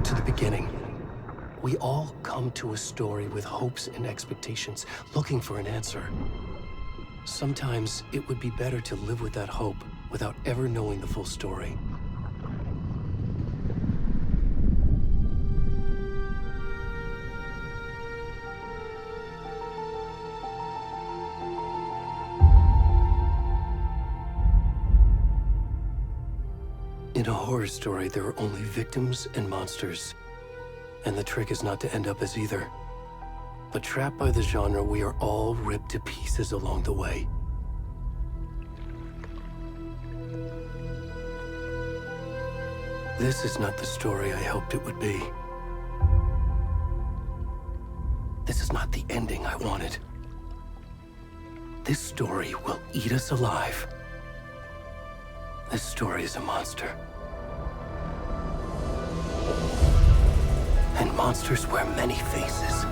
back to the beginning. We all come to a story with hopes and expectations, looking for an answer. Sometimes it would be better to live with that hope without ever knowing the full story. In a horror story, there are only victims and monsters. And the trick is not to end up as either. But trapped by the genre, we are all ripped to pieces along the way. This is not the story I hoped it would be. This is not the ending I wanted. This story will eat us alive. This story is a monster. And monsters wear many faces.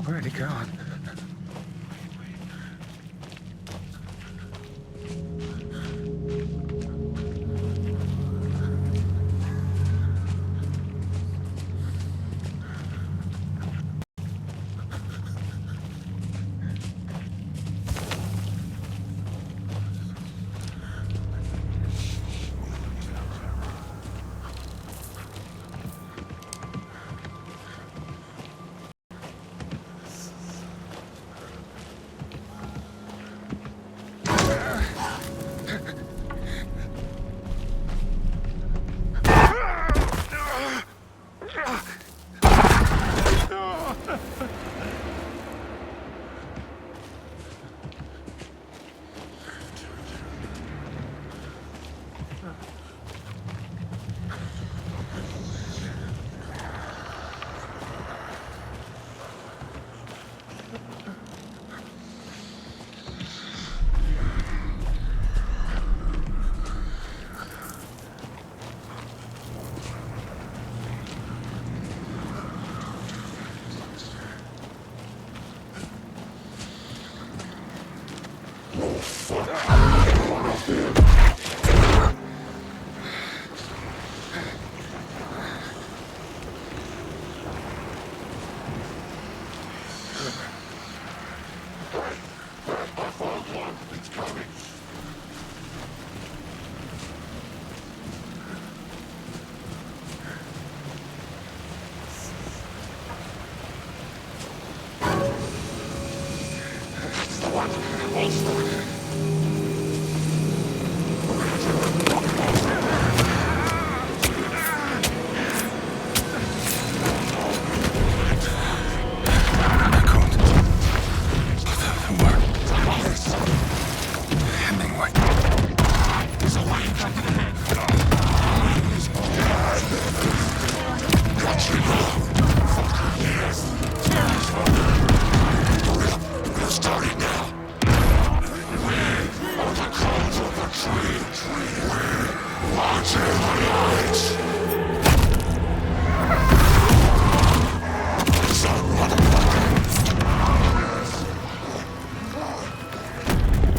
Where'd he go?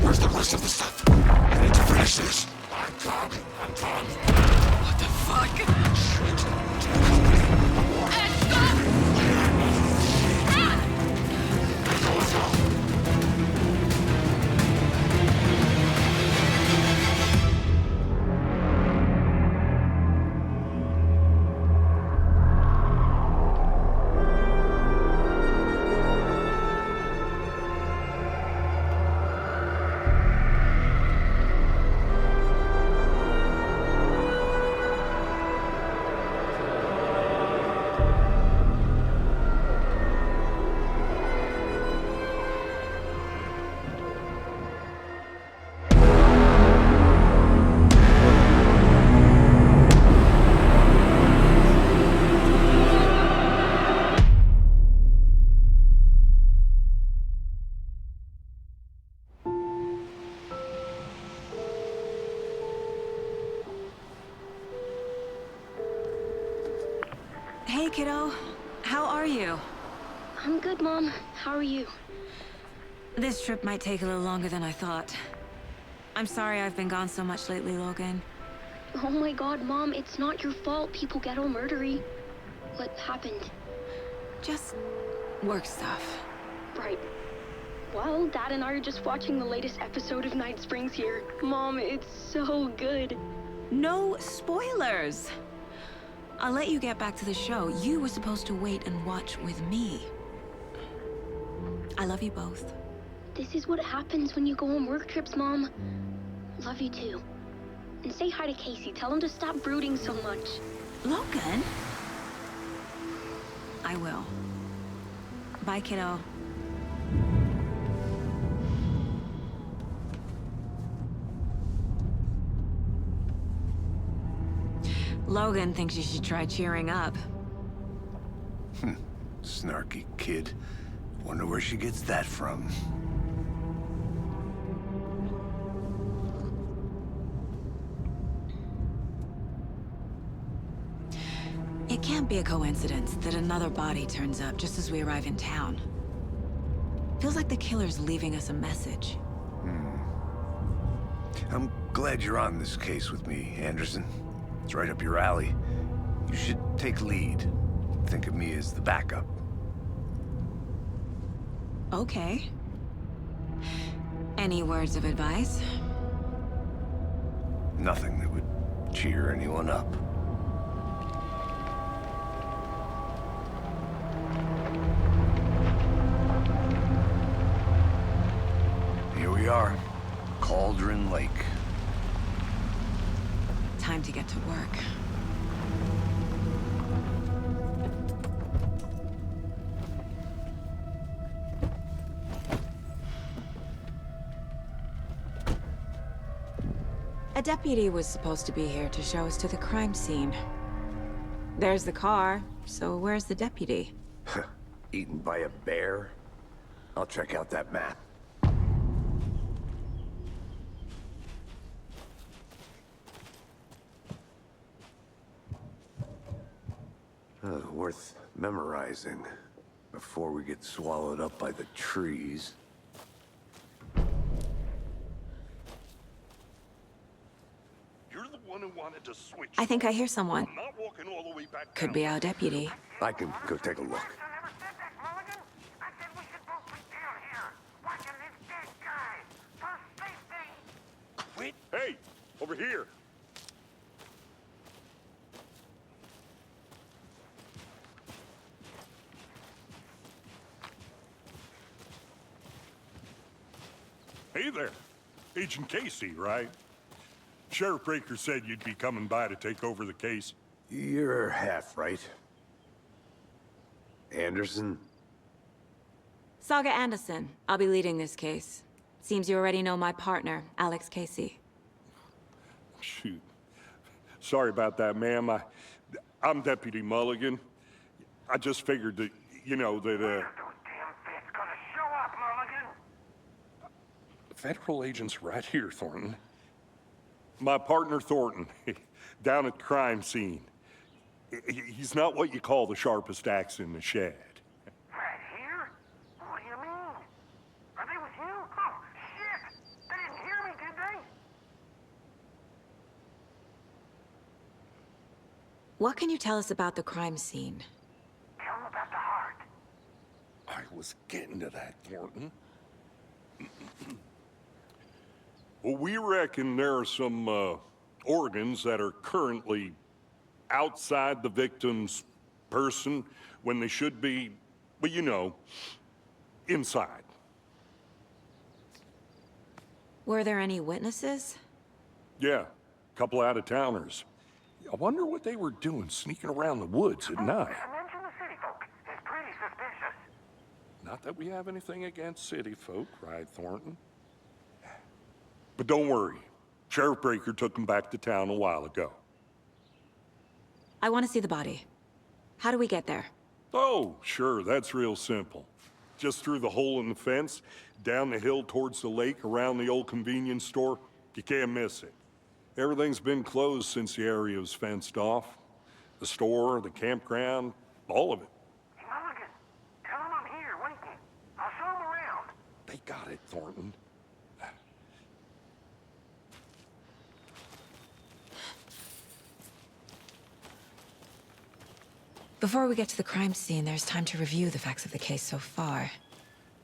Where's the rest of the stuff? I need to finish this. I'm done. What the fuck? kiddo. How are you? I'm good, Mom. How are you? This trip might take a little longer than I thought. I'm sorry I've been gone so much lately, Logan. Oh my god, Mom, it's not your fault people get all murdery. What happened? Just work stuff. Right. Well, Dad and I are just watching the latest episode of Night Springs here. Mom, it's so good. No spoilers! I'll let you get back to the show. You were supposed to wait and watch with me. I love you both. This is what happens when you go on work trips, Mom. Love you too. And say hi to Casey. Tell him to stop brooding so much. Logan? I will. Bye, kiddo. Logan thinks you should try cheering up. Snarky kid. Wonder where she gets that from. It can't be a coincidence that another body turns up just as we arrive in town. Feels like the killer's leaving us a message. I'm glad you're on this case with me, Anderson. It's right up your alley. You should take lead. Think of me as the backup. Okay. Any words of advice? Nothing that would cheer anyone up. Here we are. Cauldron Lake. Time to get to work. A deputy was supposed to be here to show us to the crime scene. There's the car, so where's the deputy? Eaten by a bear? I'll check out that map. Worth memorizing before we get swallowed up by the trees. You're the one who wanted to switch. I think I hear someone. I'm not walking all the way back Could down. be our deputy. I can go take a look. Never said that, Mulligan. I said we should both be down here, watching this dead guy. For safety. Quit. Hey, over here. Hey there. Agent Casey, right? Sheriff Breaker said you'd be coming by to take over the case. You're half right. Anderson? Saga Anderson. I'll be leading this case. Seems you already know my partner, Alex Casey. Shoot. Sorry about that, ma'am. I'm Deputy Mulligan. I just figured that, you know, that, Those damn feds gonna show up, Mulligan. Federal agent's right here, Thornton. My partner, Thornton, down at the crime scene. He's not what you call the sharpest axe in the shed. Right here? What do you mean? Are they with you? Oh, shit! They didn't hear me, did they? What can you tell us about the crime scene? Tell them about the heart. I was getting to that, Thornton. Well, we reckon there are some organs that are currently outside the victim's person when they should be, well, you know, inside. Were there any witnesses? Yeah, a couple out-of-towners. I wonder what they were doing sneaking around the woods at night. Mention the city folk. It's pretty suspicious. Not that we have anything against city folk, right, Thornton? But don't worry. Sheriff Breaker took them back to town a while ago. I want to see the body. How do we get there? Oh, sure, that's real simple. Just through the hole in the fence, down the hill towards the lake, around the old convenience store. You can't miss it. Everything's been closed since the area was fenced off. The store, the campground, All of it. Mulligan, tell him I'm here, waiting. I'll show him around. They got it, Thornton. Before we get to the crime scene, there's time to review the facts of the case so far.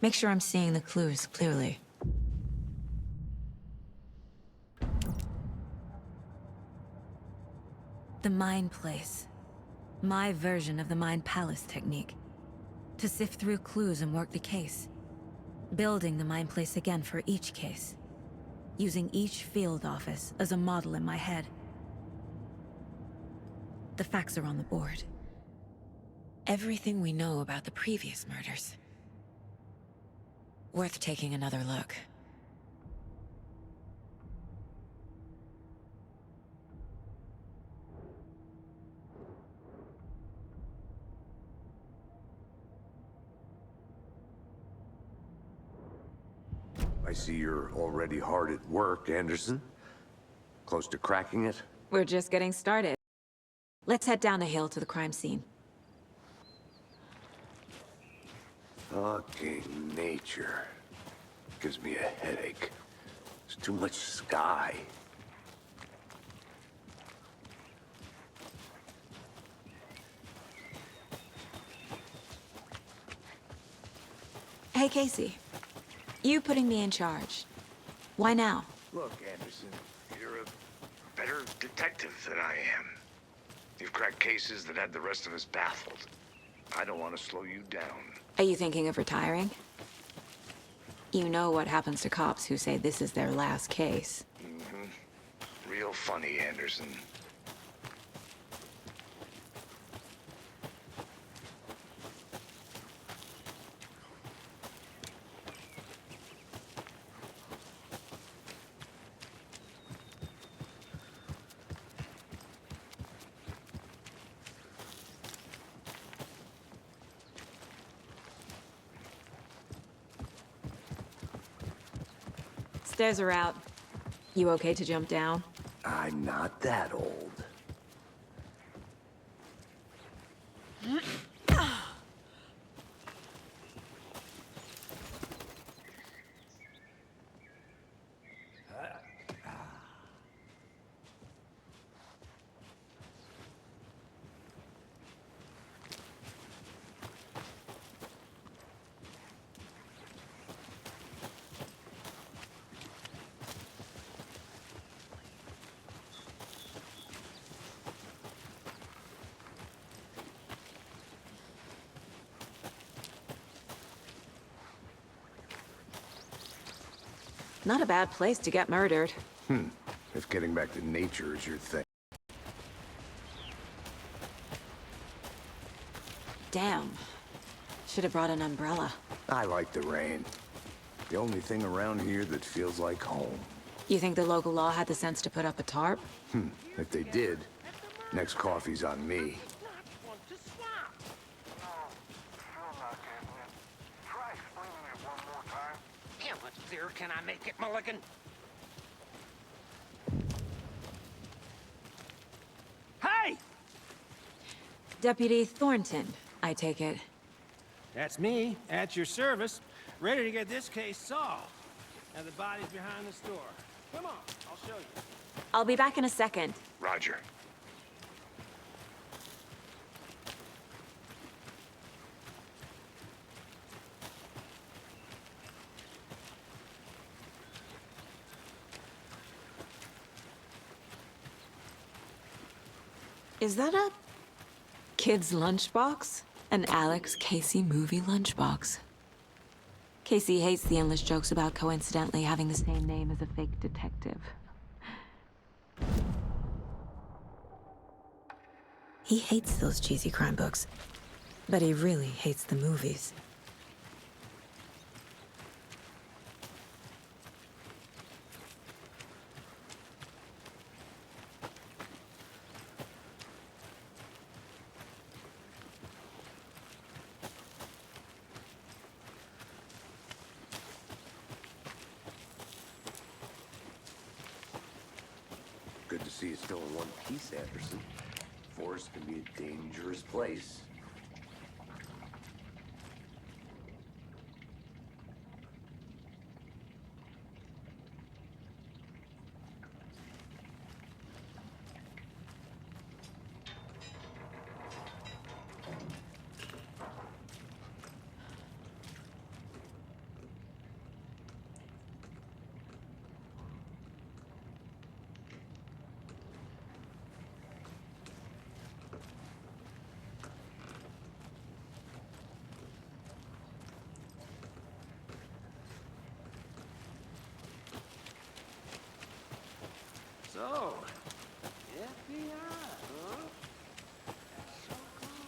Make sure I'm seeing the clues clearly. The Mind Place. My version of the Mind Palace technique. To sift through clues and work the case. Building the Mind Place again for each case. Using each field office as a model in my head. The facts are on the board. Everything we know about the previous murders. Worth taking another look. I see you're already hard at work, Anderson. Close to cracking it? We're just getting started. Let's head down the hill to the crime scene. Fucking nature. Gives me a headache. There's too much sky. Hey, Casey. You putting me in charge. Why now? Look, Anderson, you're a better detective than I am. You've cracked cases that had the rest of us baffled. I don't want to slow you down. Are you thinking of retiring? You know what happens to cops who say this is their last case. Real funny, Anderson. Stairs are out. You okay to jump down? I'm not that old. Not a bad place to get murdered. If getting back to nature is your thing. Damn. Should have brought an umbrella. I like the rain. The only thing around here that feels like home. You think the local law had the sense to put up a tarp? If they did, next coffee's on me. Not want to swap. No, sure not, isn't it? Try explaining it one more time. How much clearer can I make it, Mulligan? Hey! Deputy Thornton, I take it. That's me, at your service, ready to get this case solved. Now the body's behind the store. Come on, I'll show you. I'll be back in a second. Roger. Is that a kid's lunchbox? An Alex Casey movie lunchbox. Casey hates the endless jokes about coincidentally having the same name as a fake detective. He hates those cheesy crime books, but he really hates the movies. Good to see you still in one piece, Anderson. Forest can be a dangerous place. So, FBI, huh? That's so cool.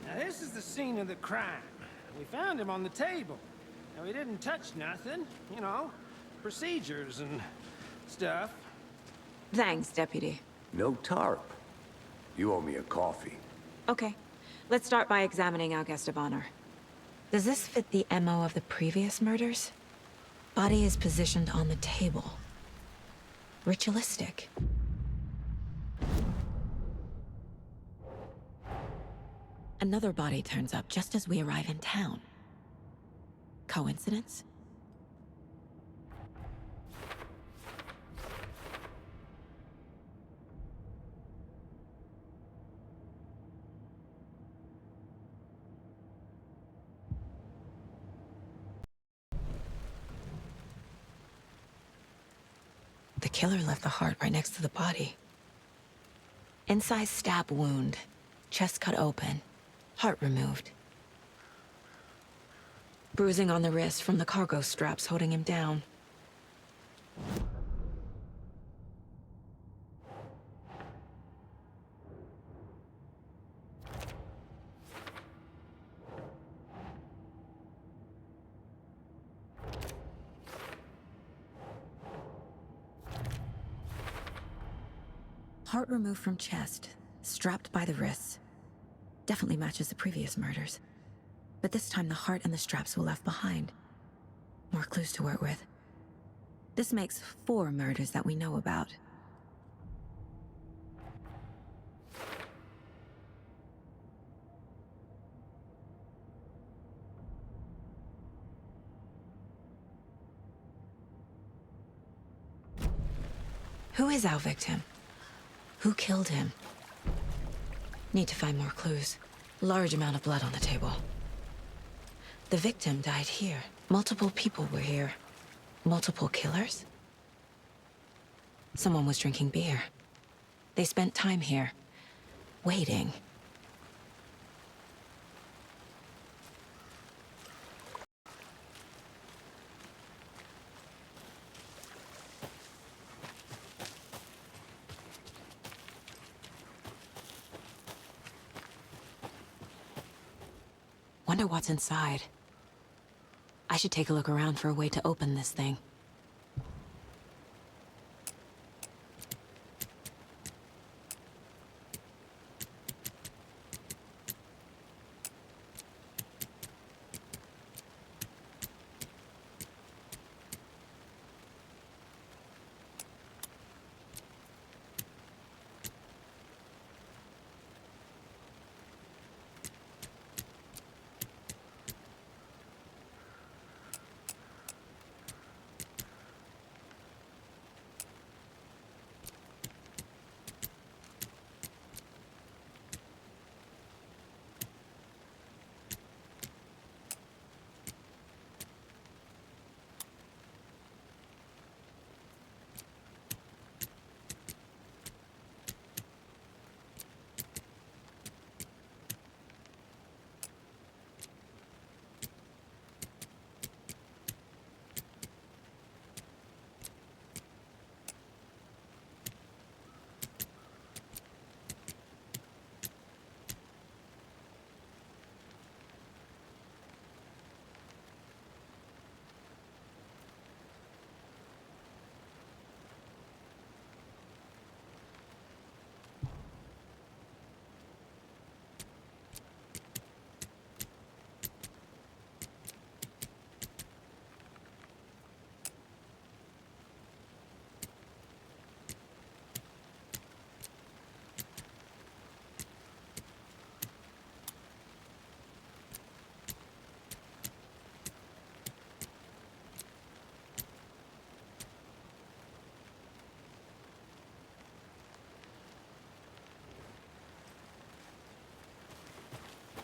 Now, this is the scene of the crime. We found him on the table. Now, we didn't touch nothing, you know, procedures and stuff. Thanks, Deputy. No tarp. You owe me a coffee. Okay, let's start by examining our guest of honor. Does this fit the MO of the previous murders? Body is positioned on the table. Ritualistic. Another body turns up just as we arrive in town. Coincidence? The killer left the heart right next to the body. Inside stab wound, chest cut open, heart removed. Bruising on the wrist from the cargo straps holding him down. Heart removed from chest, strapped by the wrists. Definitely matches the previous murders. But this time the heart and the straps were left behind. More clues to work with. This makes 4 murders that we know about. Who is our victim? Who killed him? Need to find more clues. Large amount of blood on the table. The victim died here. Multiple people were here. Multiple killers? Someone was drinking beer. They spent time here, waiting. Wonder what's inside. I should take a look around for a way to open this thing.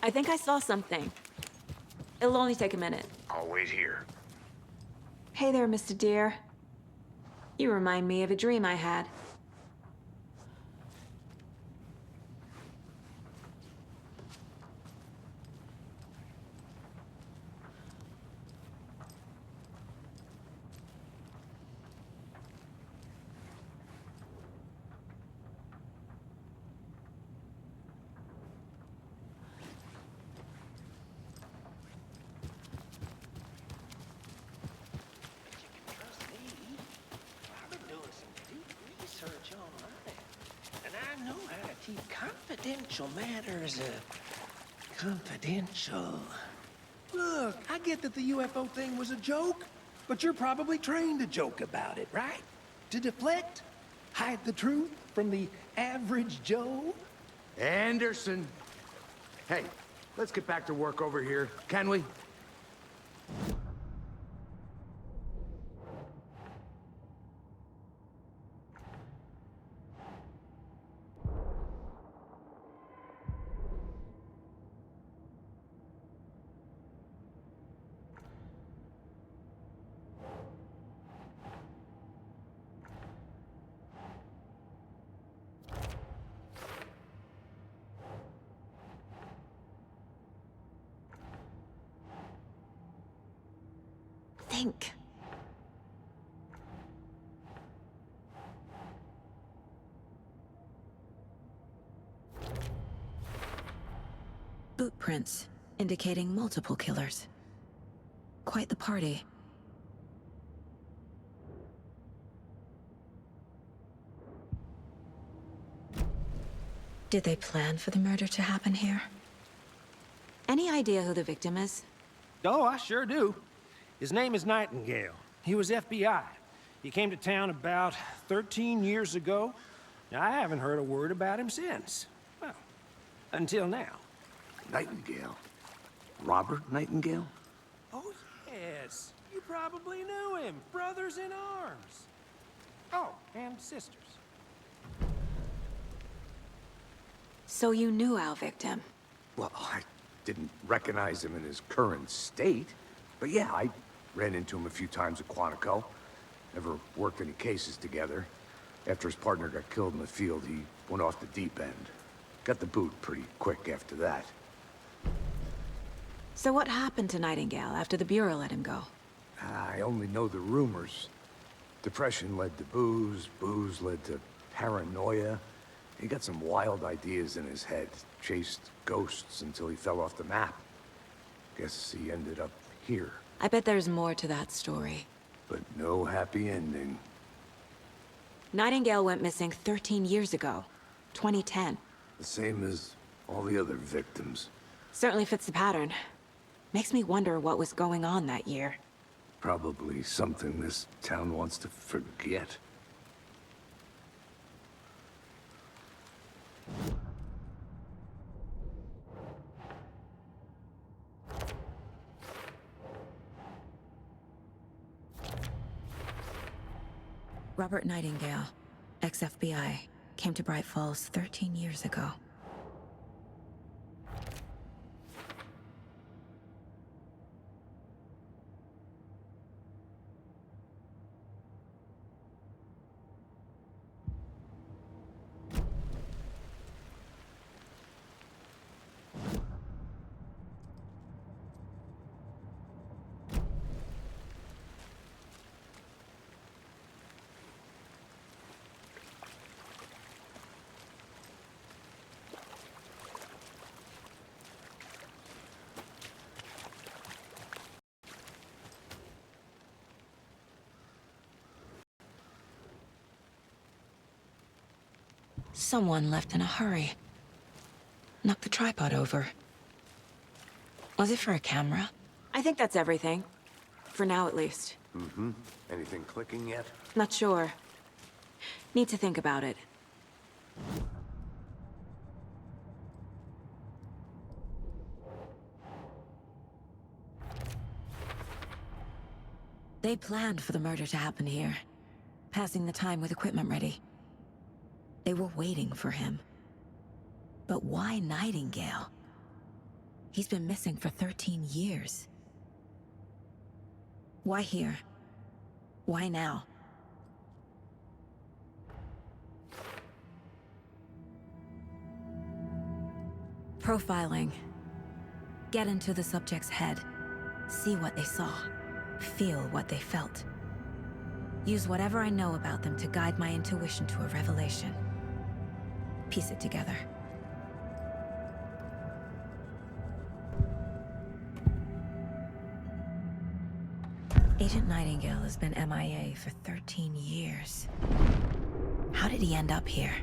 I think I saw something. It'll only take a minute. I'll wait here. Hey there, Mr. Deer. You remind me of a dream I had. Trust me. I've been doing some deep research on it. And I know how to keep confidential matters, confidential. Look, I get that the UFO thing was a joke, but you're probably trained to joke about it, right? To deflect? Hide the truth from the average Joe? Anderson. Hey, let's get back to work over here, can we? Think. Boot prints, indicating multiple killers. Quite the party. Did they plan for the murder to happen here? Any idea who the victim is? Oh, I sure do. His name is Nightingale. He was FBI. He came to town about 13 years ago. Now, I haven't heard a word about him since. Well, until now. Nightingale. Robert Nightingale? Oh, yes. You probably knew him. Brothers in arms. Oh, and sisters. So you knew our victim? Well, I didn't recognize him in his current state. But yeah, I ran into him a few times at Quantico. Never worked any cases together. After his partner got killed in the field, he went off the deep end. Got the boot pretty quick after that. So what happened to Nightingale after the Bureau let him go? I only know the rumors. Depression led to booze, booze led to paranoia. He got some wild ideas in his head, chased ghosts until he fell off the map. Guess he ended up here. I bet there's more to that story. But no happy ending. Nightingale went missing 13 years ago, 2010. The same as all the other victims. Certainly fits the pattern. Makes me wonder what was going on that year. Probably something this town wants to forget. Robert Nightingale, ex-FBI, came to Bright Falls 13 years ago. Someone left in a hurry. Knocked the tripod over. Was it for a camera? I think that's everything. For now, at least. Mm-hmm. Anything clicking yet? Not sure. Need to think about it. They planned for the murder to happen here. Passing the time with equipment ready. They were waiting for him. But why Nightingale? He's been missing for 13 years. Why here? Why now? Profiling. Get into the subject's head. See what they saw. Feel what they felt. Use whatever I know about them to guide my intuition to a revelation. Piece it together. Agent Nightingale has been MIA for 13 years. How did he end up here?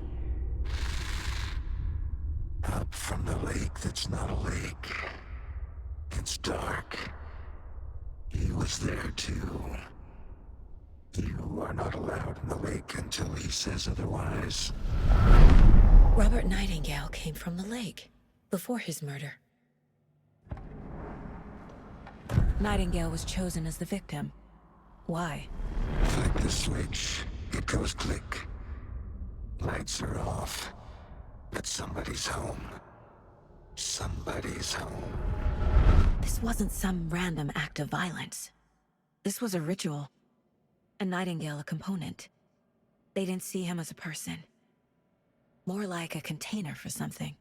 Up from the lake that's not a lake. It's dark. He was there too. You are not allowed in the lake until he says otherwise. Robert Nightingale came from the lake, before his murder. Nightingale was chosen as the victim. Why? Flick the switch, it goes click. Lights are off. But somebody's home. Somebody's home. This wasn't some random act of violence. This was a ritual. And Nightingale a component. They didn't see him as a person. More like a container for something.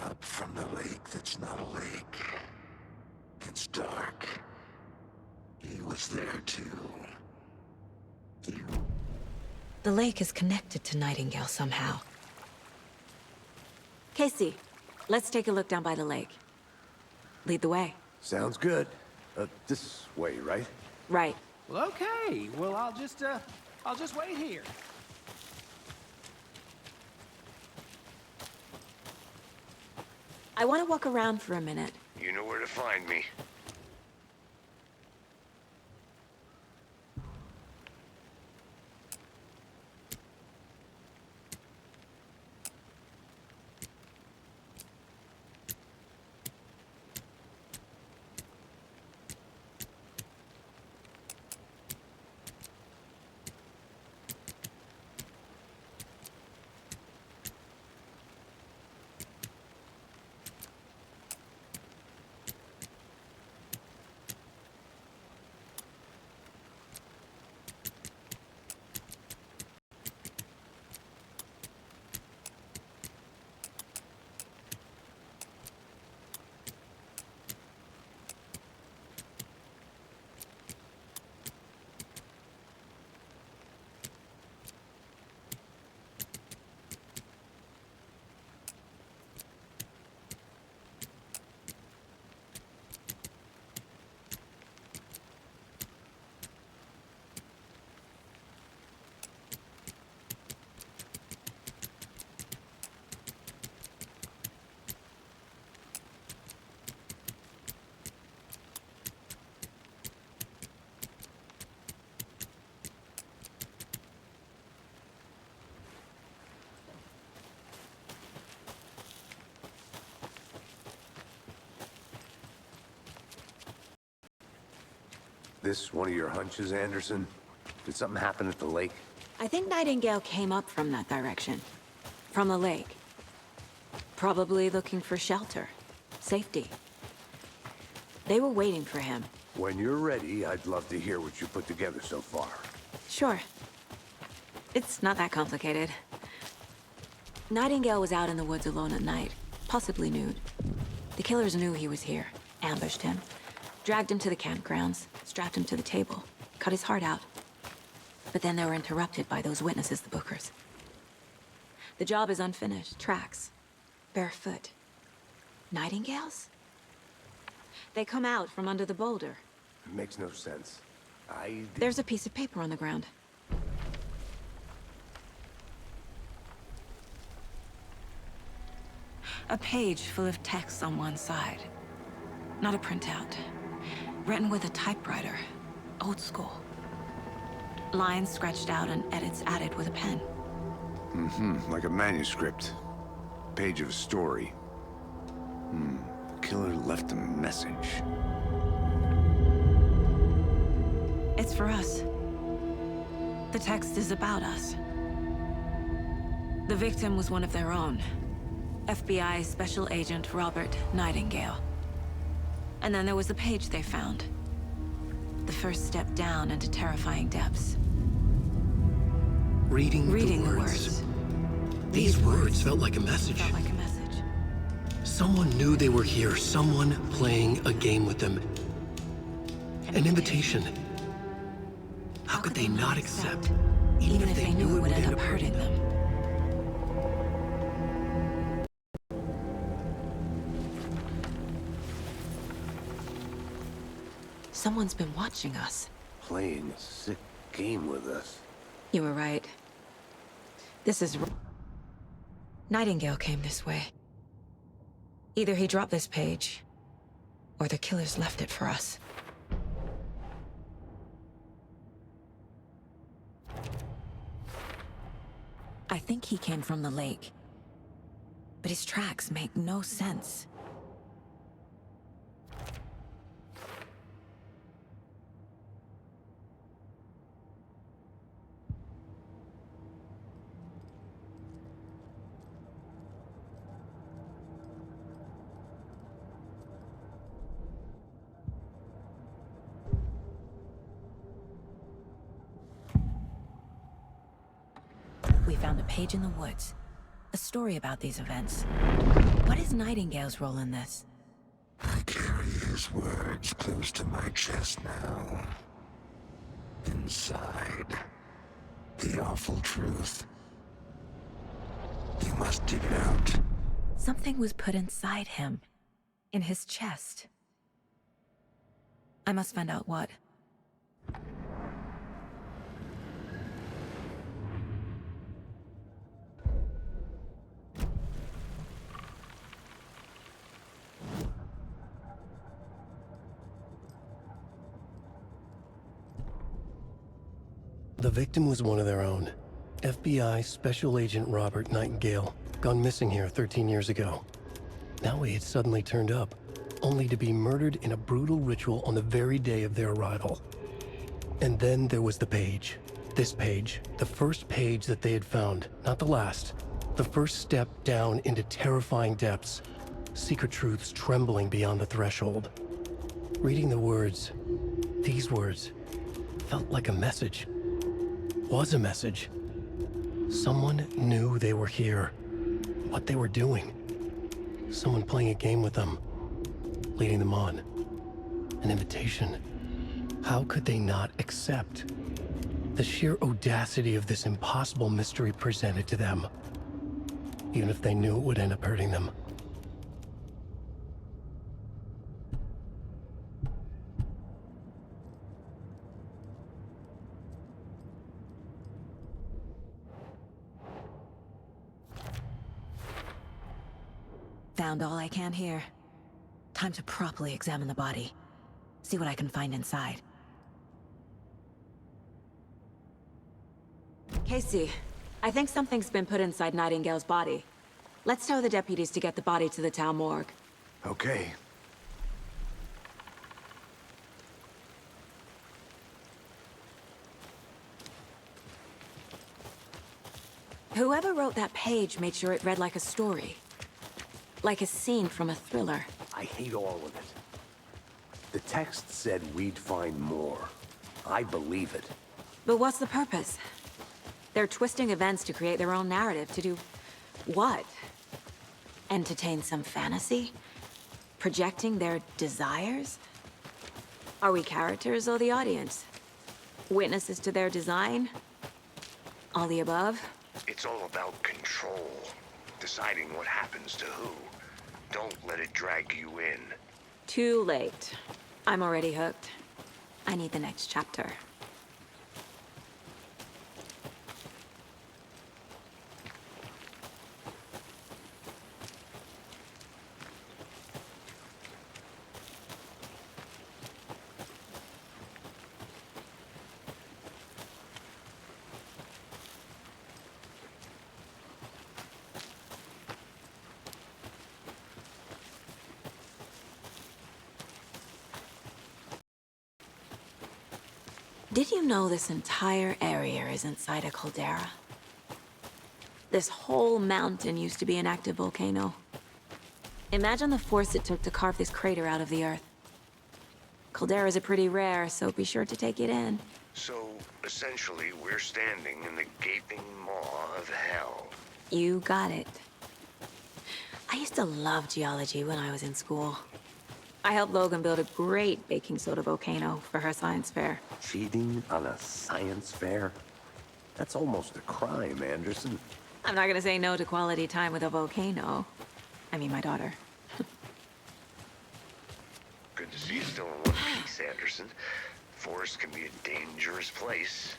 Up from the lake that's not a lake. It's dark. He was there too. The lake is connected to Nightingale somehow. Casey, let's take a look down by the lake. Lead the way. Sounds good. This way, right? Right. Well, okay. Well, I'll just wait here. I want to walk around for a minute. You know where to find me. This one of your hunches, Anderson? Did something happen at the lake? I think Nightingale came up from that direction. From the lake. Probably looking for shelter. Safety. They were waiting for him. When you're ready, I'd love to hear what you put together so far. Sure. It's not that complicated. Nightingale was out in the woods alone at night, possibly nude. The killers knew he was here, ambushed him, dragged him to the campgrounds, strapped him to the table, cut his heart out. But then they were interrupted by those witnesses, the Bookers. The job is unfinished. Tracks. Barefoot. Nightingales? They come out from under the boulder. It makes no sense. There's a piece of paper on the ground. A page full of text on one side. Not a printout. Written with a typewriter. Old school. Lines scratched out and edits added with a pen. Like a manuscript. Page of a story. The killer left a message. It's for us. The text is about us. The victim was one of their own. FBI Special Agent Robert Nightingale. And then there was the page they found. The first step down into terrifying depths. Reading the words. These words felt like a message. Felt like a message. Someone knew they were here. Someone playing a game with them. An invitation. How could they not accept, even if they knew it would end up hurting them? Someone's been watching us. Playing a sick game with us. You were right. This is... Nightingale came this way. Either he dropped this page, or the killers left it for us. I think he came from the lake. But his tracks make no sense. We found a page in the woods. A story about these events. What is Nightingale's role in this? I carry his words close to my chest now. Inside, the awful truth. You must dig it out. Something was put inside him. In his chest. I must find out what. The victim was one of their own. FBI Special Agent Robert Nightingale, gone missing here 13 years ago. Now he had suddenly turned up, only to be murdered in a brutal ritual on the very day of their arrival. And then there was the page. This page, the first page that they had found, not the last. The first step down into terrifying depths. Secret truths trembling beyond the threshold. Reading the words, these words, felt like a message. Was a message. Someone knew they were here. What they were doing. Someone playing a game with them. Leading them on. An invitation. How could they not accept? The sheer audacity of this impossible mystery presented to them. Even if they knew it would end up hurting them. Found all I can here. Time to properly examine the body. See what I can find inside. Casey, I think something's been put inside Nightingale's body. Let's tell the deputies to get the body to the town morgue. Okay. Whoever wrote that page made sure it read like a story. Like a scene from a thriller. I hate all of it. The text said we'd find more. I believe it. But what's the purpose? They're twisting events to create their own narrative. To do what? Entertain some fantasy? Projecting their desires? Are we characters or the audience? Witnesses to their design? All the above? It's all about control. Deciding what happens to who. Don't let it drag you in. Too late. I'm already hooked. I need the next chapter. Did you know this entire area is inside a caldera? This whole mountain used to be an active volcano. Imagine the force it took to carve this crater out of the earth. Calderas are pretty rare, so be sure to take it in. So, essentially, we're standing in the gaping maw of hell. You got it. I used to love geology when I was in school. I helped Logan build a great baking soda volcano for her science fair. Cheating on a science fair? That's almost a crime, Anderson. I'm not gonna say no to quality time with a volcano. I mean, my daughter. Good to see you still in one piece, Anderson. Forest can be a dangerous place.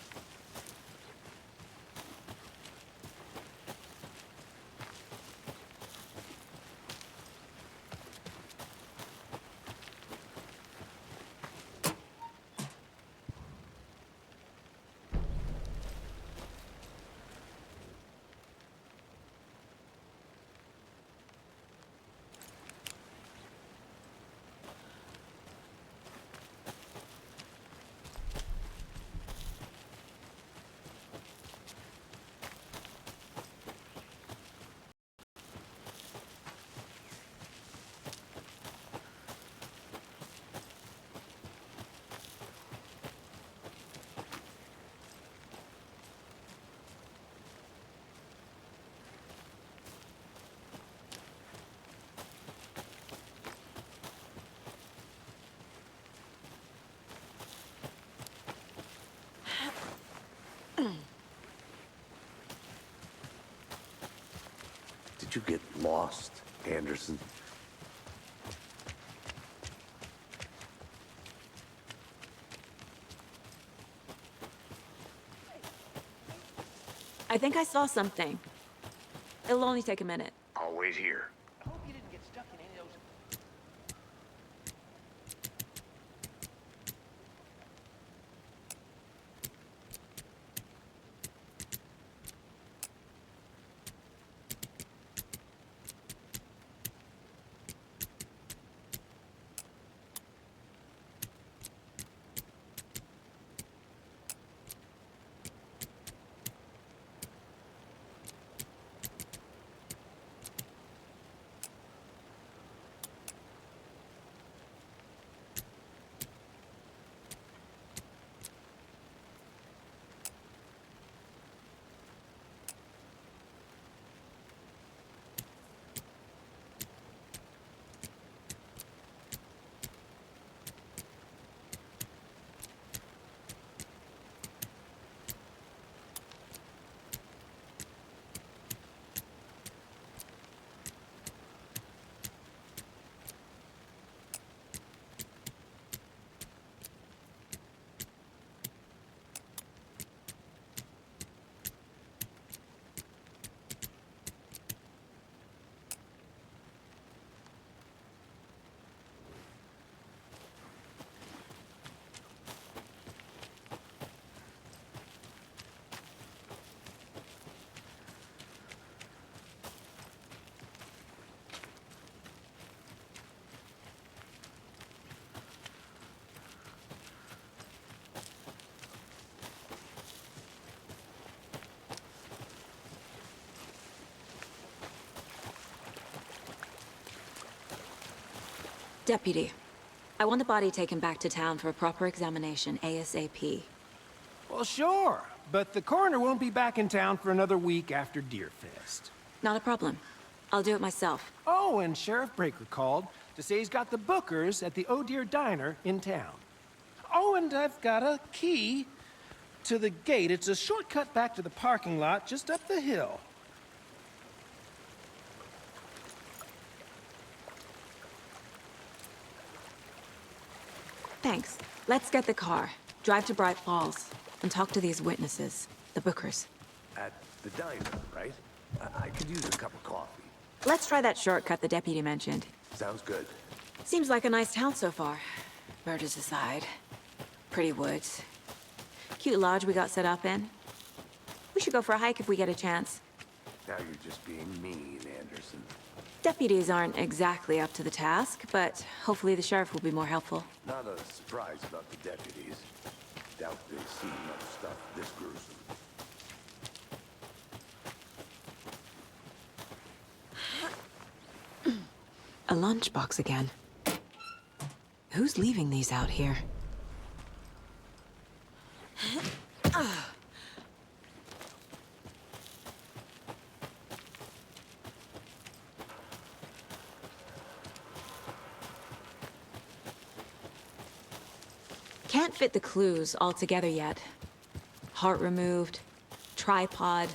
Did you get lost, Anderson? I think I saw something. It'll only take a minute. I'll wait here. I hope you didn't get stuck in any of those. Deputy, I want the body taken back to town for a proper examination ASAP. Well, sure, but the coroner won't be back in town for another week after Deerfest. Not a problem. I'll do it myself. Oh, and Sheriff Breaker called to say he's got the Bookers at the Oh Dear Diner in town. Oh, and I've got a key to the gate. It's a shortcut back to the parking lot just up the hill. Thanks. Let's get the car, drive to Bright Falls, and talk to these witnesses, the Bookers. At the diner, right? I could use a cup of coffee. Let's try that shortcut the deputy mentioned. Sounds good. Seems like a nice town so far. Murders aside. Pretty woods. Cute lodge we got set up in. We should go for a hike if we get a chance. Now you're just being mean, Anderson. Deputies aren't exactly up to the task, but hopefully the sheriff will be more helpful. Not a surprise about the deputies. Doubt they've seen enough stuff this gruesome. A lunchbox again. Who's leaving these out here? Can't fit the clues all together yet. Heart removed, tripod,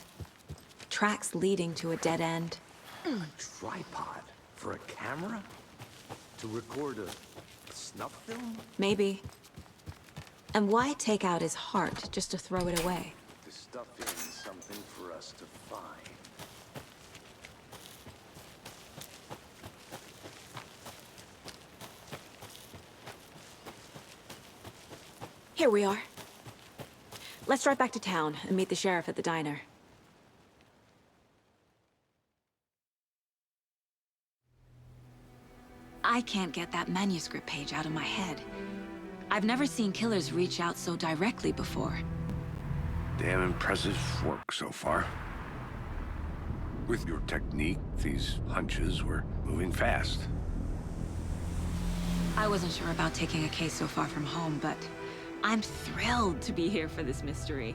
tracks leading to a dead end. A tripod? For a camera? To record a snuff film? Maybe. And why take out his heart just to throw it away? To stuff in something for us to find. Here we are. Let's drive back to town and meet the sheriff at the diner. I can't get that manuscript page out of my head. I've never seen killers reach out so directly before. Damn impressive work so far. With your technique, these hunches were moving fast. I wasn't sure about taking a case so far from home, but I'm thrilled to be here for this mystery.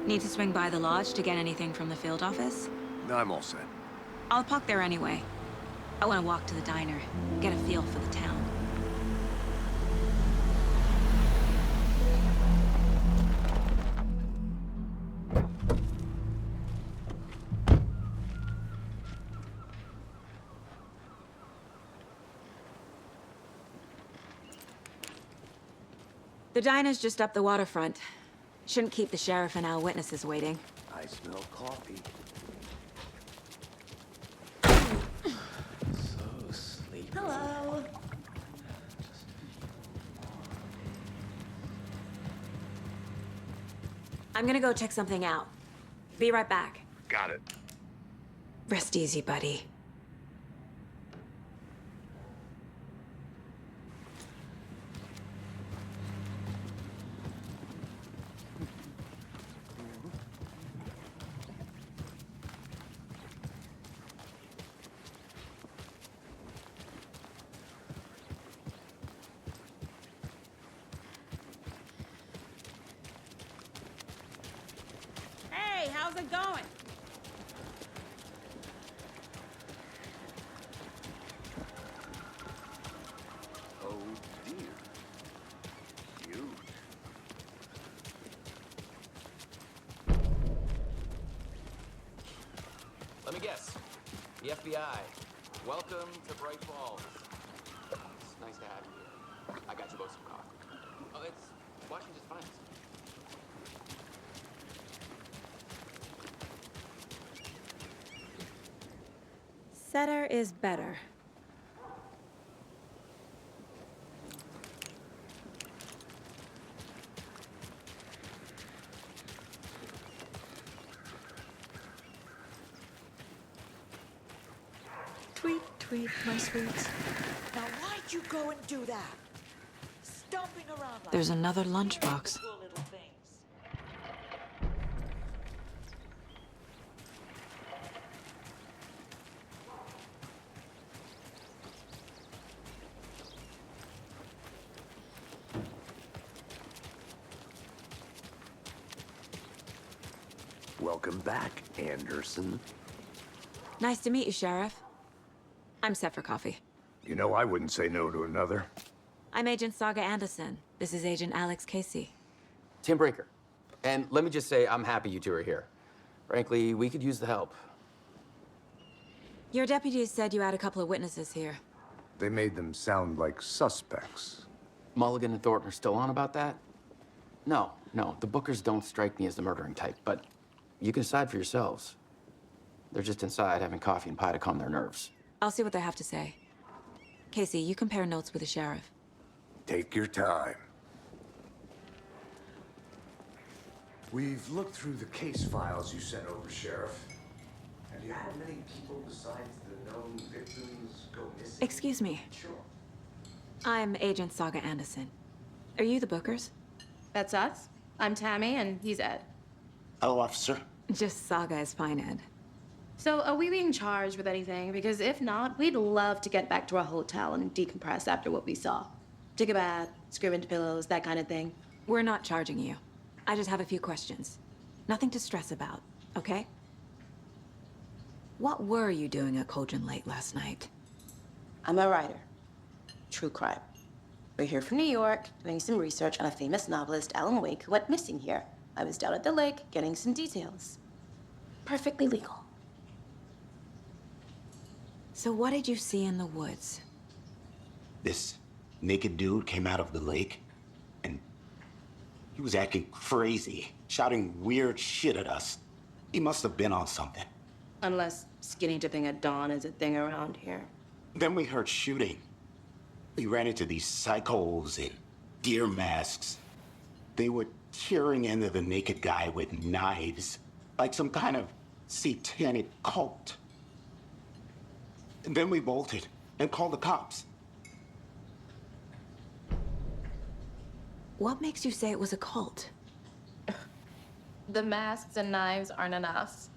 Need to swing by the lodge to get anything from the field office? No, I'm all set. I'll park there anyway. I want to walk to the diner, get a feel for the town. The diner's just up the waterfront. Shouldn't keep the sheriff and our witnesses waiting. I smell coffee. So sleepy. Hello. I'm gonna go check something out. Be right back. Got it. Rest easy, buddy. Hey, how's it going? Oh dear. Huge. Let me guess. The FBI. Welcome to Bright Falls. It's nice to have you here. I got you both some coffee. Oh, it's Washington's finest. Setter is better. Tweet, tweet, my sweets. Now why'd you go and do that? Stomping around like There's another lunchbox. cool little things. Welcome back, Anderson. Nice to meet you, Sheriff. I'm set for coffee. You know, I wouldn't say no to another. I'm Agent Saga Anderson. This is Agent Alex Casey. Tim Brinker. And let me just say, I'm happy you two are here. Frankly, we could use the help. Your deputies said you had a couple of witnesses here. They made them sound like suspects. Mulligan and Thornton are still on about that? No, the Bookers don't strike me as the murdering type, but you can decide for yourselves. They're just inside having coffee and pie to calm their nerves. I'll see what they have to say. Casey, you compare notes with the sheriff. Take your time. We've looked through the case files you sent over, Sheriff. Have you had many people besides the known victims go missing? Excuse me. Sure. I'm Agent Saga Anderson. Are you the Bookers? That's us. I'm Tammy, and he's Ed. Hello, officer. Just Saga is fine, Ed. So, are we being charged with anything? Because if not, we'd love to get back to our hotel and decompress after what we saw. Take a bath, scream into pillows, that kind of thing. We're not charging you. I just have a few questions. Nothing to stress about, okay? What were you doing at Cauldron Lake last night? I'm a writer. True crime. We're here from New York, doing some research on a famous novelist, Alan Wake, who went missing here. I was down at the lake, getting some details. Perfectly legal. So what did you see in the woods? This naked dude came out of the lake, and he was acting crazy, shouting weird shit at us. He must have been on something. Unless skinny dipping at dawn is a thing around here. Then we heard shooting. We ran into these psychos in deer masks. They were tearing into the naked guy with knives, like some kind of satanic cult. And then we bolted and called the cops. What makes you say it was a cult? The masks and knives aren't enough.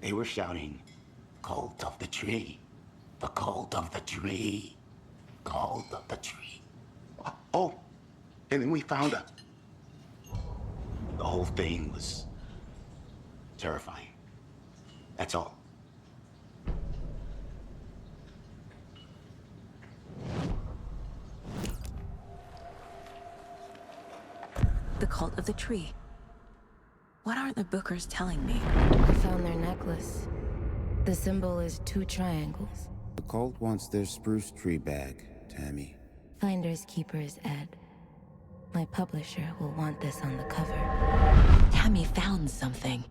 They were shouting, "Cult of the tree, the cult of the tree, cult of the tree." Oh, and then we found out. The whole thing was terrifying. That's all. The cult of the tree. What aren't the Bookers telling me? I found their necklace. The symbol is 2 triangles. The cult wants their spruce tree bag, Tammy. Finders keepers, Ed. My publisher will want this on the cover. Tammy found something.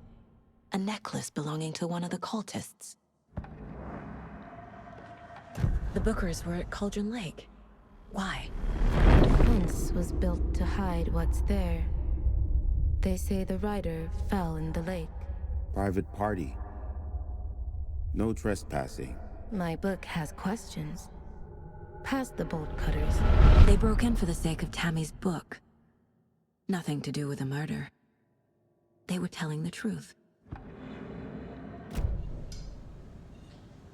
A necklace belonging to one of the cultists. The Bookers were at Cauldron Lake. Why? The fence was built to hide what's there. They say the rider fell in the lake. Private party. No trespassing. My book has questions. Past the bolt cutters. They broke in for the sake of Tammy's book. Nothing to do with a murder. They were telling the truth.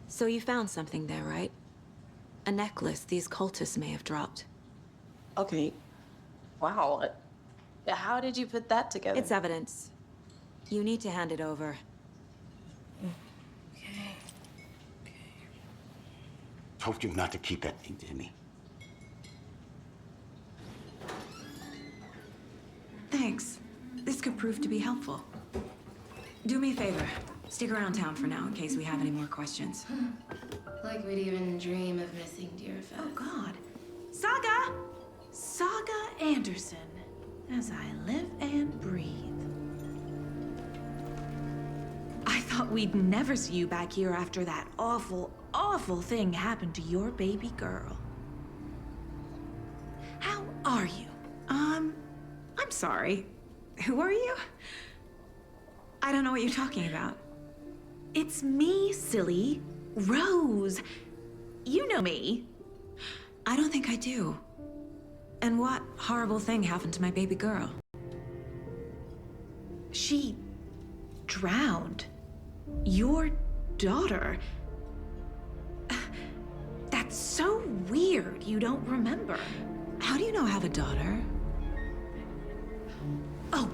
So you found something there, right? A necklace these cultists may have dropped. Okay. Wow. How did you put that together? It's evidence. You need to hand it over. Told you not to keep that thing to me. Thanks. This could prove to be helpful. Do me a favor. Stick around town for now in case we have any more questions. Like we'd even dream of missing dear fat. Oh, God. Saga! Saga Anderson. As I live and breathe. I thought we'd never see you back here after that awful, awful thing happened to your baby girl. How are you? I'm sorry. Who are you? I don't know what you're talking about. It's me, silly. Rose. You know me. I don't think I do. And what horrible thing happened to my baby girl? She drowned. Your daughter. That's so weird you don't remember. How do you know I have a daughter? Oh,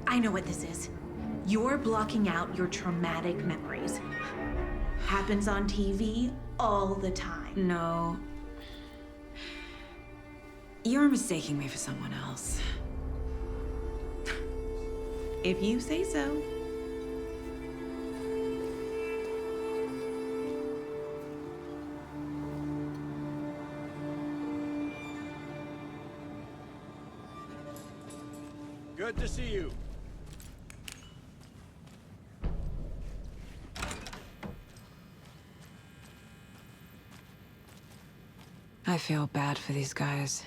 I know what this is. You're blocking out your traumatic memories. Happens on TV all the time. No. You're mistaking me for someone else. If you say so. Good to see you. I feel bad for these guys.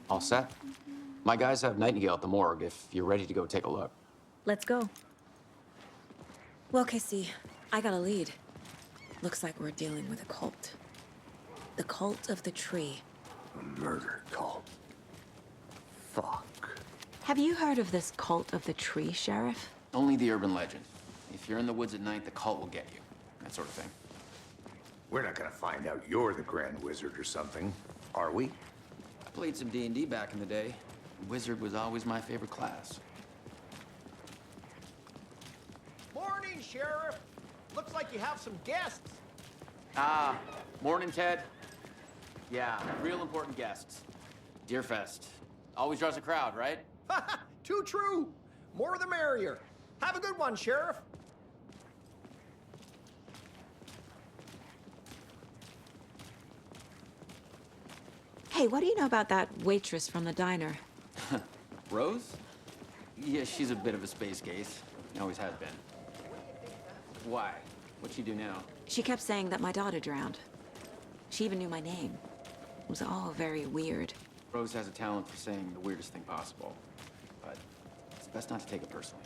All set? My guys have Nightingale at the morgue if you're ready to go take a look. Let's go. Well, Casey, I got a lead. Looks like we're dealing with a cult. The cult of the tree. A murder cult. Fuck. Have you heard of this cult of the tree, Sheriff? Only the urban legend. If you're in the woods at night, the cult will get you. That sort of thing. We're not gonna find out you're the Grand Wizard or something, are we? I played some D&D back in the day. Wizard was always my favorite class. Morning, Sheriff. Looks like you have some guests. Ah, morning, Ted. Yeah, real important guests. Deerfest. Always draws a crowd, right? Too true. More the merrier. Have a good one, Sheriff. Hey, what do you know about that waitress from the diner? Rose? Yeah, she's a bit of a space case. Always has been. Why? What'd she do now? She kept saying that my daughter drowned. She even knew my name. It was all very weird. Rose has a talent for saying the weirdest thing possible. But it's best not to take it personally.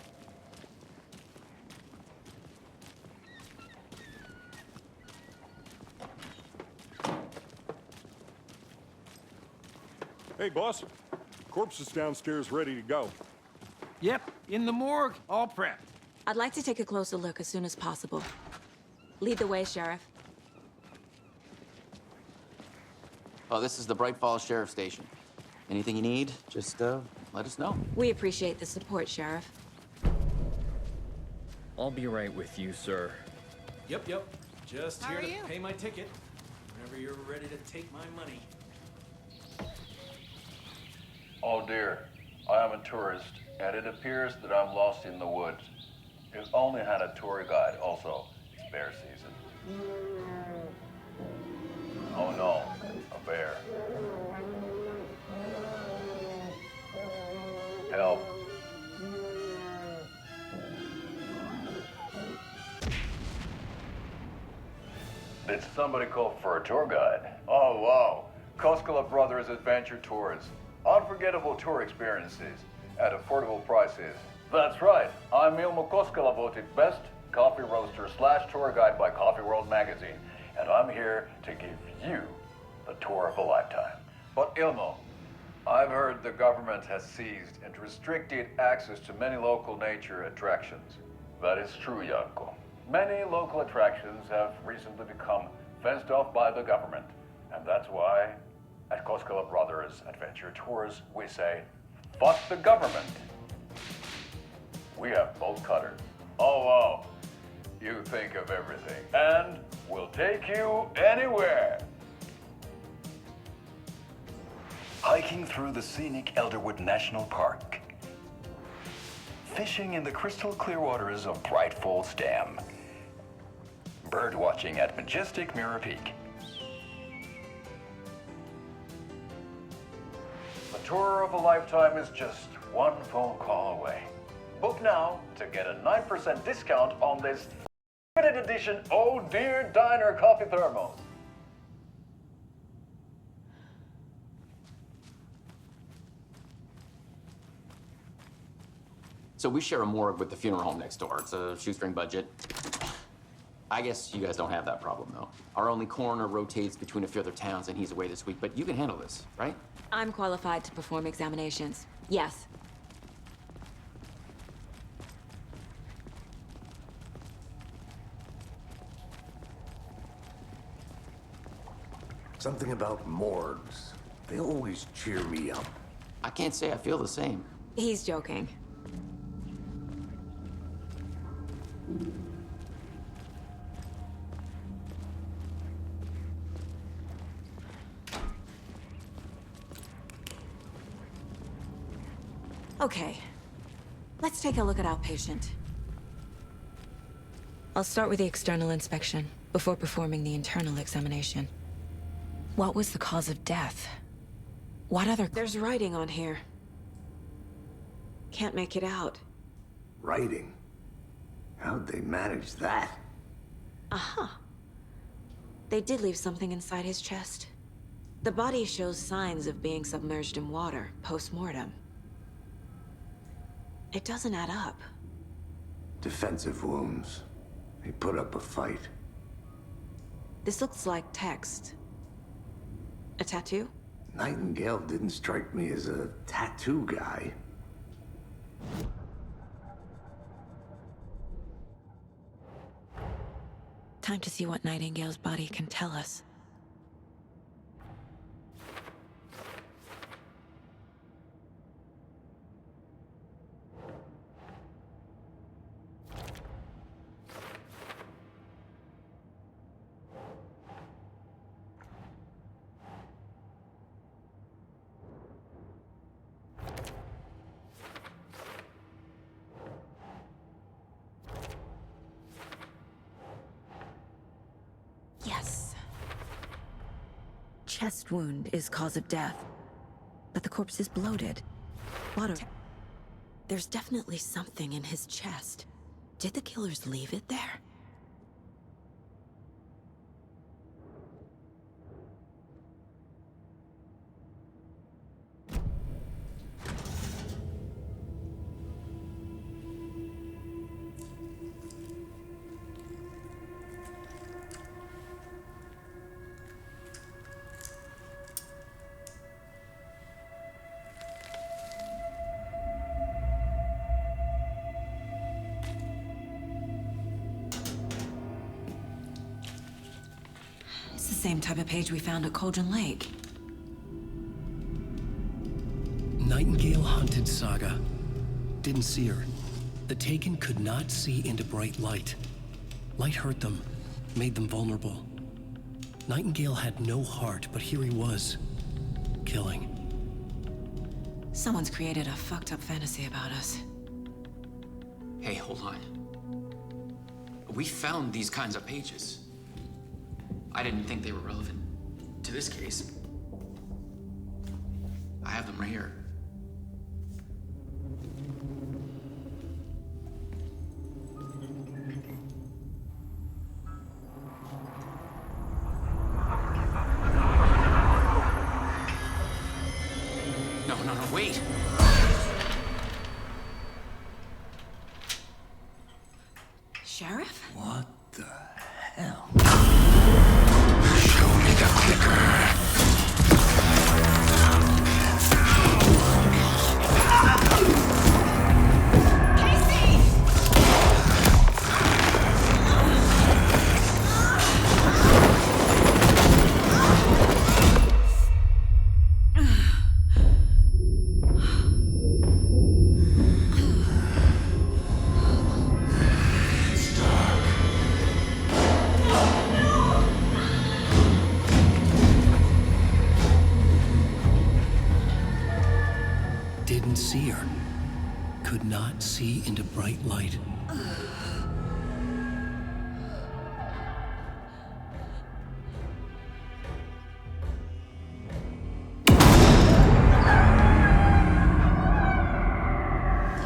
Hey, boss. Corpse is downstairs ready to go. Yep, in the morgue, all prepped. I'd like to take a closer look as soon as possible. Lead the way, Sheriff. Oh, this is the Bright Falls Sheriff Station. Anything you need, just let us know. We appreciate the support, Sheriff. I'll be right with you, sir. Yep. Just How here are to you? pay my ticket. Whenever you're ready to take my money. Oh dear, I am a tourist, and it appears that I'm lost in the woods. We've only had a tour guide, also. It's bear season. Oh no, a bear. Help. Did somebody call for a tour guide? Oh wow, Koskela Brothers Adventure Tours. Unforgettable tour experiences at affordable prices. That's right, I'm Ilmo Koskela, voted best coffee roaster / tour guide by Coffee World magazine, and I'm here to give you the tour of a lifetime. But Ilmo, I've heard the government has seized and restricted access to many local nature attractions. That is true, Janko. Many local attractions have recently become fenced off by the government, and that's why at Koskela Brothers Adventure Tours, we say, fuck the government. We have bolt cutters. Oh, wow. You think of everything. And we'll take you anywhere. Hiking through the scenic Elderwood National Park. Fishing in the crystal clear waters of Bright Falls Dam. Bird watching at majestic Mirror Peak. The tour of a lifetime is just one phone call away. Book now to get a 9% discount on this limited edition Oh Dear Diner coffee thermos. So we share a morgue with the funeral home next door. It's a shoestring budget. I guess you guys don't have that problem, though. Our only coroner rotates between a few other towns, and he's away this week, but you can handle this, right? I'm qualified to perform examinations. Yes. Something about morgues. They always cheer me up. I can't say I feel the same. He's joking. Okay, let's take a look at our patient. I'll start with the external inspection before performing the internal examination. What was the cause of death? What other— There's writing on here. Can't make it out. Writing? How'd they manage that? Uh-huh. They did leave something inside his chest. The body shows signs of being submerged in water, post-mortem. It doesn't add up. Defensive wounds. He put up a fight. This looks like text. A tattoo? Nightingale didn't strike me as a tattoo guy. Time to see what Nightingale's body can tell us. Yes. Chest wound is cause of death, but the corpse is bloated. Water. There's definitely something in his chest. Did the killers leave it there? It's the same type of page we found at Cauldron Lake. Nightingale hunted Saga. Didn't see her. The Taken could not see into bright light. Light hurt them, made them vulnerable. Nightingale had no heart, but here he was, killing. Someone's created a fucked up fantasy about us. Hey, hold on. We found these kinds of pages. I didn't think they were relevant to this case. I have them right here. No, wait! Sheriff? What the hell? Show me the clicker. Didn't see her. Could not see into bright light.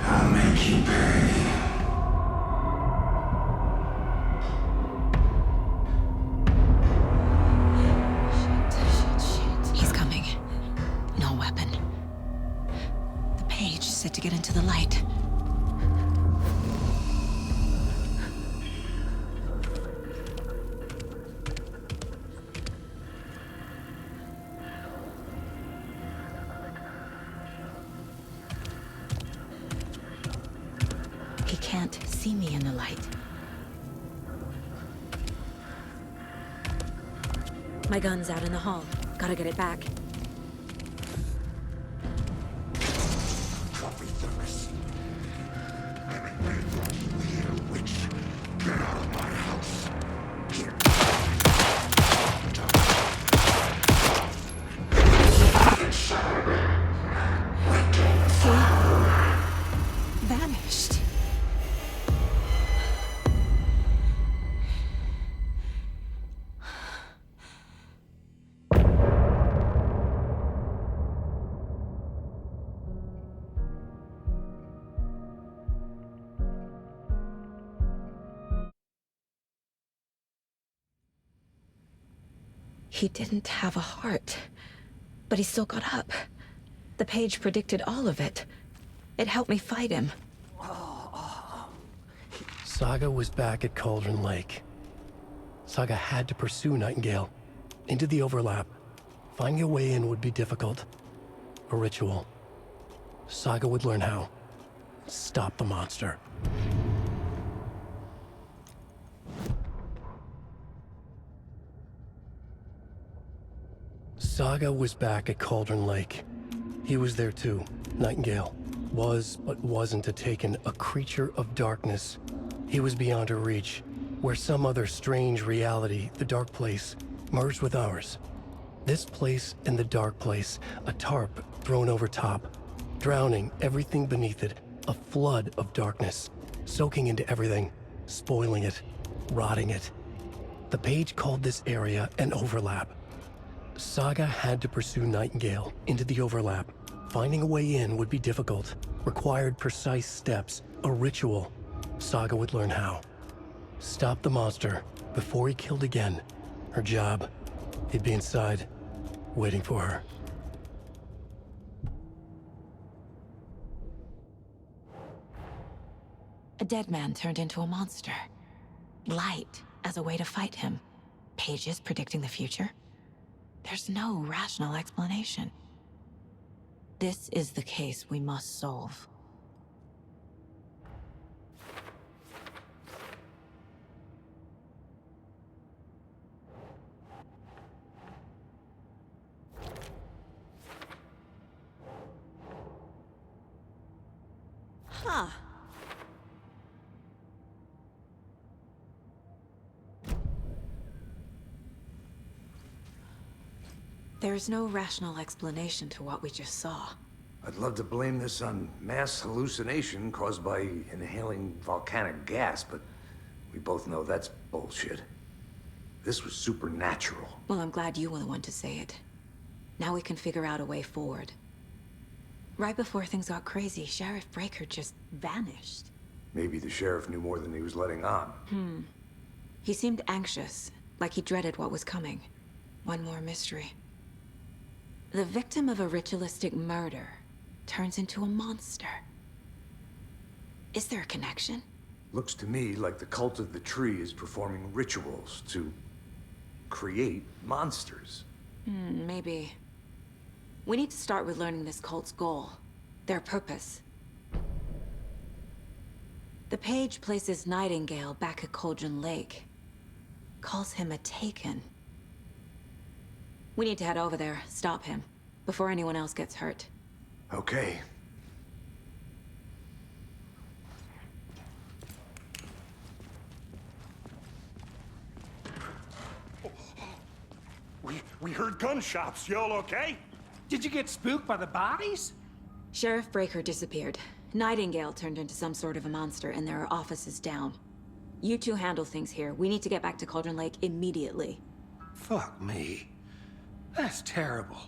I'll make you pay. He's coming. No weapon. The page said to get into the light. He can't see me in the light. My gun's out in the hall. Gotta get it back. Copy service. Here, witch. Get out of my house. Here. He vanished. He didn't have a heart, but he still got up. The page predicted all of it. It helped me fight him. Saga was back at Cauldron Lake. Saga had to pursue Nightingale into the overlap. Finding a way in would be difficult. A ritual. Saga would learn how. Stop the monster. Saga was back at Cauldron Lake. He was there too. Nightingale was, but wasn't a Taken, a creature of darkness. He was beyond her reach, where some other strange reality, the dark place, merged with ours. This place and the dark place, a tarp thrown over top, drowning everything beneath it, a flood of darkness, soaking into everything, spoiling it, rotting it. The page called this area an overlap. Saga had to pursue Nightingale into the overlap. Finding a way in would be difficult, required precise steps, a ritual. Saga would learn how. Stop the monster before he killed again. Her job. He'd be inside, waiting for her. A dead man turned into a monster. Light as a way to fight him. Pages predicting the future. There's no rational explanation. This is the case we must solve. Huh. There's no rational explanation to what we just saw. I'd love to blame this on mass hallucination caused by inhaling volcanic gas, but we both know that's bullshit. This was supernatural. Well, I'm glad you were the one to say it. Now we can figure out a way forward. Right before things got crazy, Sheriff Breaker just vanished. Maybe the sheriff knew more than he was letting on. He seemed anxious, like he dreaded what was coming. One more mystery. The victim of a ritualistic murder turns into a monster. Is there a connection? Looks to me like the cult of the tree is performing rituals to create monsters. Maybe. We need to start with learning this cult's goal, their purpose. The page places Nightingale back at Cauldron Lake. Calls him a Taken. We need to head over there, stop him, before anyone else gets hurt. Okay. We heard gunshots. Y'all okay? Did you get spooked by the bodies? Sheriff Breaker disappeared. Nightingale turned into some sort of a monster, and there are offices down. You two handle things here. We need to get back to Cauldron Lake immediately. Fuck me. That's terrible.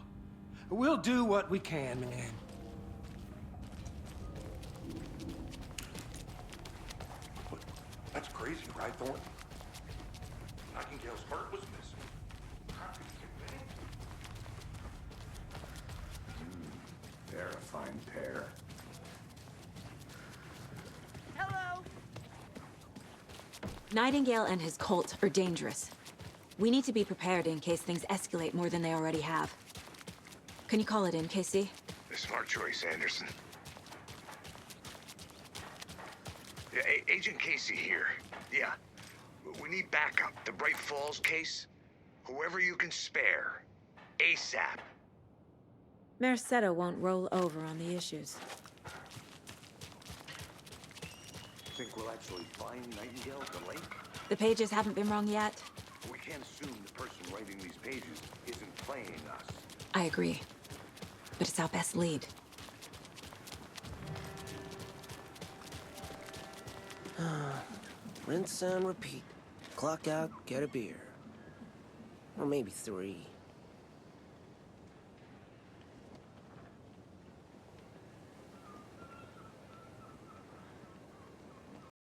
We'll do what we can, man. That's crazy, right, Thornton? Nightingale's heart was missing. How could he They're a fine pair. Hello. Nightingale and his cult are dangerous. We need to be prepared in case things escalate more than they already have. Can you call it in, Casey? Smart choice, Anderson. Yeah, Agent Casey here. Yeah. We need backup. The Bright Falls case. Whoever you can spare. ASAP. Mercado won't roll over on the issues. Think we'll actually find Nightingale at the lake? The pages haven't been wrong yet. We can't assume the person writing these pages isn't playing us. I agree. But it's our best lead. Rinse and repeat. Clock out, get a beer. Or maybe 3.